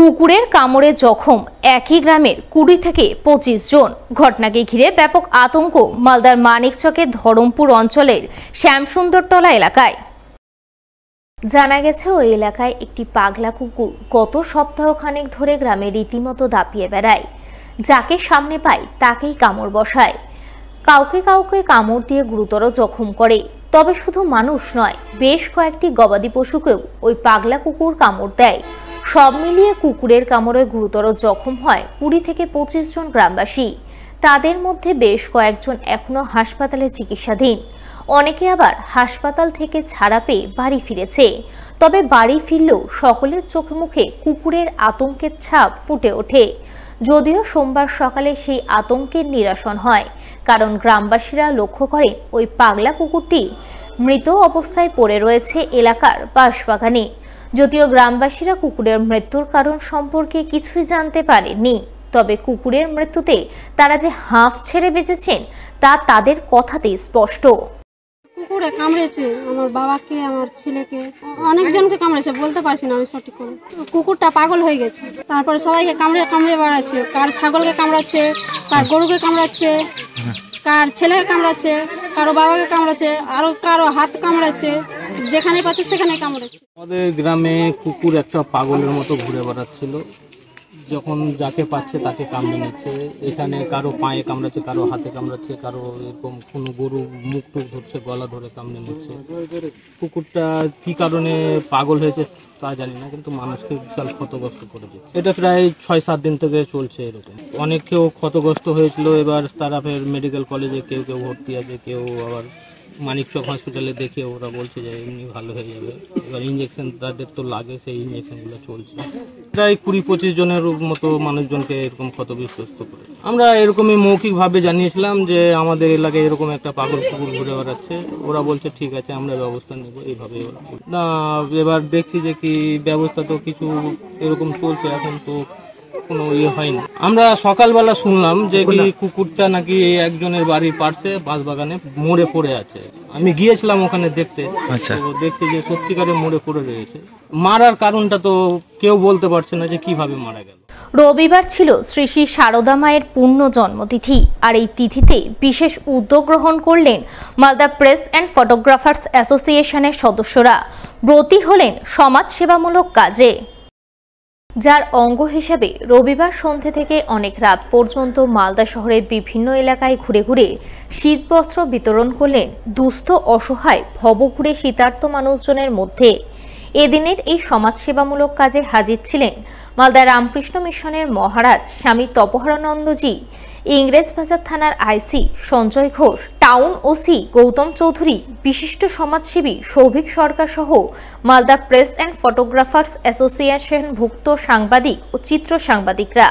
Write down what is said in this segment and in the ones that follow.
কুকুরের কামড়ে জখম একই গ্রামের 20 থেকে 25 জন। ঘটনাকে ঘিরে ব্যাপক আতঙ্ক মালদার মানিকচকের ধরমপুর অঞ্চলের শ্যামসুন্দরতলা এলাকায়। জানা গেছে ওই এলাকায় একটি পাগলা কুকুর গত সপ্তাহখানেক ধরে গ্রামে রীতিমতো দাপিয়ে বেড়ায়। যাকে সামনে পায় তাকেই কামড় বসায়, কাউকে কাউকে কামড় দিয়ে গুরুতর জখম করে। তবে শুধু মানুষ নয়, বেশ কয়েকটি গবাদি পশুকেও ওই পাগলা কুকুর কামড় দেয়। সব মিলিয়ে কুকুরের কামড়ে গুরুতর জখম হয় 20 থেকে 25 জন গ্রামবাসী। তাদের মধ্যে বেশ কয়েকজন এখনো হাসপাতালে চিকিৎসাধীন, অনেকে আবার হাসপাতাল থেকে ছাড়া পেয়ে বাড়ি ফিরেছে। তবে বাড়ি ফিরলেও সকলের চোখে মুখে কুকুরের আতঙ্কের ছাপ ফুটে ওঠে। যদিও সোমবার সকালে সেই আতঙ্কের নিরসন হয়, কারণ গ্রামবাসীরা লক্ষ্য করে ওই পাগলা কুকুরটি মৃত অবস্থায় পড়ে রয়েছে এলাকার বাঁশবাগানে। যদিও গ্রামবাসীরা কুকুরের মৃত্যুর কারণ সম্পর্কে কিছুই জানতে পারেননি, তবে কুকুরের মৃত্যুতে তারা যে হাঁফ ছেড়ে বেঁচেছেন তা তাদের কথাতেই স্পষ্ট। কুকুরে কামড়েছে আমার বাবাকে, আমার ছেলেকে, অনেকজনকে কামড়েছে, বলতে পারছি না আমি সঠিক করে। কুকুরটা পাগল হয়ে গেছে, তারপরে সবাইকে কামড়ে কামড়ে বেড়াচ্ছে। কার ছাগলকে কামড়াচ্ছে, কার গরুকে কামড়াচ্ছে, কার ছেলেকে কামড়াচ্ছে, কারো বাবাকে কামড়াচ্ছে, আরো কারো হাত কামড়াচ্ছে, যেখানে পাচ্ছে সেখানে কামড়াচ্ছে। আমাদের গ্রামে কুকুর একটা পাগলের মতো ঘুরে বেড়াচ্ছিল, যখন যাকে পাচ্ছে তাকে কামড়ে নিচ্ছে। এখানে কারো পায়ে কামড়াচ্ছে, কারো হাতে কামড়াচ্ছে, কারো এরকম কোনো গরু মুখ টুক ধরছে, গলা ধরে কামড়ে নিচ্ছে। কুকুরটা কি কারণে পাগল হয়েছে তা জানি না, কিন্তু মানুষকে বিশাল ক্ষতগ্রস্ত করে দিচ্ছে। এটা প্রায় 6-7 দিন থেকে চলছে এরকম। অনেকেও ক্ষতগ্রস্ত হয়েছিল, এবার তারা ফের মেডিকেল কলেজে কেউ কেউ ভর্তি আছে, কেউ আবার মানিকচক হসপিটালে দেখে ওরা বলছে যে এমনি ভালো হয়ে যাবে। এবার ইঞ্জেকশন তাদের তো লাগে, সেই ইঞ্জেকশনগুলো চলছে। প্রায় 20-25 জনের মতো মানুষজনকে এরকম ক্ষতবিধ্বস্ত করে। আমরা এরকমই মৌখিকভাবে জানিয়েছিলাম যে আমাদের এলাকায় এরকম একটা পাগল কুকুর ঘুরে বেড়াচ্ছে। ওরা বলছে ঠিক আছে, আমরা ব্যবস্থা নেব। এইভাবে না, এবার দেখছি যে কি ব্যবস্থা তো কিছু এরকম চলছে, এখন তো কোনো হয়নি। আমরা সকালবেলা শুনলাম যে কি কুকুরটা নাকি একজনের বাড়ির পাশে বাঁশবাগানে মরে পড়ে আছে। আমি গিয়েছিলাম ওখানে দেখতে, দেখছি যে সত্যিকারে মরে পড়ে রয়েছে। মারার কারণটা তো কেউ বলতে পারছে না যে কিভাবে মারা গেল। রবিবার ছিল শ্রী শ্রী সারদা মায়ের পূর্ণ জন্মতিথি, আর এই তিথিতে বিশেষ উদ্যোগ গ্রহণ করলেন মালদা প্রেস অ্যান্ড ফটোগ্রাফার্স অ্যাসোসিয়েশনের সদস্যরা। ব্রতী হলেন সমাজ সেবামূলক কাজে, যার অঙ্গ হিসেবে রবিবার সন্ধ্যে থেকে অনেক রাত পর্যন্ত মালদা শহরের বিভিন্ন এলাকায় ঘুরে ঘুরে শীতবস্ত্র বিতরণ করলেন দুস্থ অসহায় ভবঘুরে শীতার্ত মানুষজনের মধ্যে। এদিনের এই সমাজসেবামূলক কাজে হাজির ছিলেন মালদা রামকৃষ্ণ মিশনের মহারাজ স্বামী তপোহারানন্দজি, ইংরেজবাজার থানার IC Sanjay Ghosh, town OC Gautam Chowdhury, বিশিষ্ট সমাজসেবী সৌভিক সরকার সহ মালদা প্রেস অ্যান্ড ফটোগ্রাফার্স অ্যাসোসিয়েশনভুক্ত সাংবাদিক ও চিত্র সাংবাদিকরা।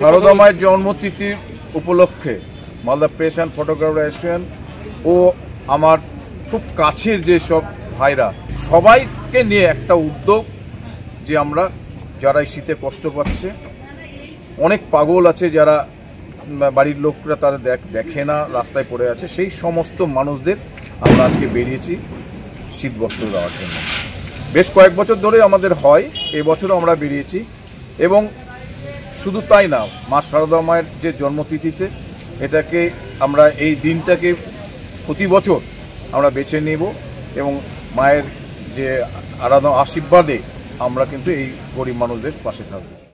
সারদা মায়ের জন্মতিথির উপলক্ষে Malda press and photographer association ও আমার খুব কাছের যে সব ভাইরা সবাইকে নিয়ে একটা উদ্যোগ, যে আমরা যারা এই শীতে কষ্ট পাচ্ছে, অনেক পাগল আছে যারা বাড়ির লোকরা তারা দেখে না, রাস্তায় পড়ে আছে, সেই সমস্ত মানুষদের আমরা আজকে বেরিয়েছি শীতবস্ত্র দেওয়ার জন্য। বেশ কয়েক বছর ধরে আমাদের হয়, এবছরও আমরা বেরিয়েছি। এবং শুধু তাই না, মা সারদা মায়ের যে জন্মতিথিতে এটাকে আমরা এই দিনটাকে প্রতি বছর আমরা বেছে নেব এবং মায়ের যে আরাধনা আশীর্বাদে আমরা কিন্তু এই গরিব মানুষদের পাশে থাকবো।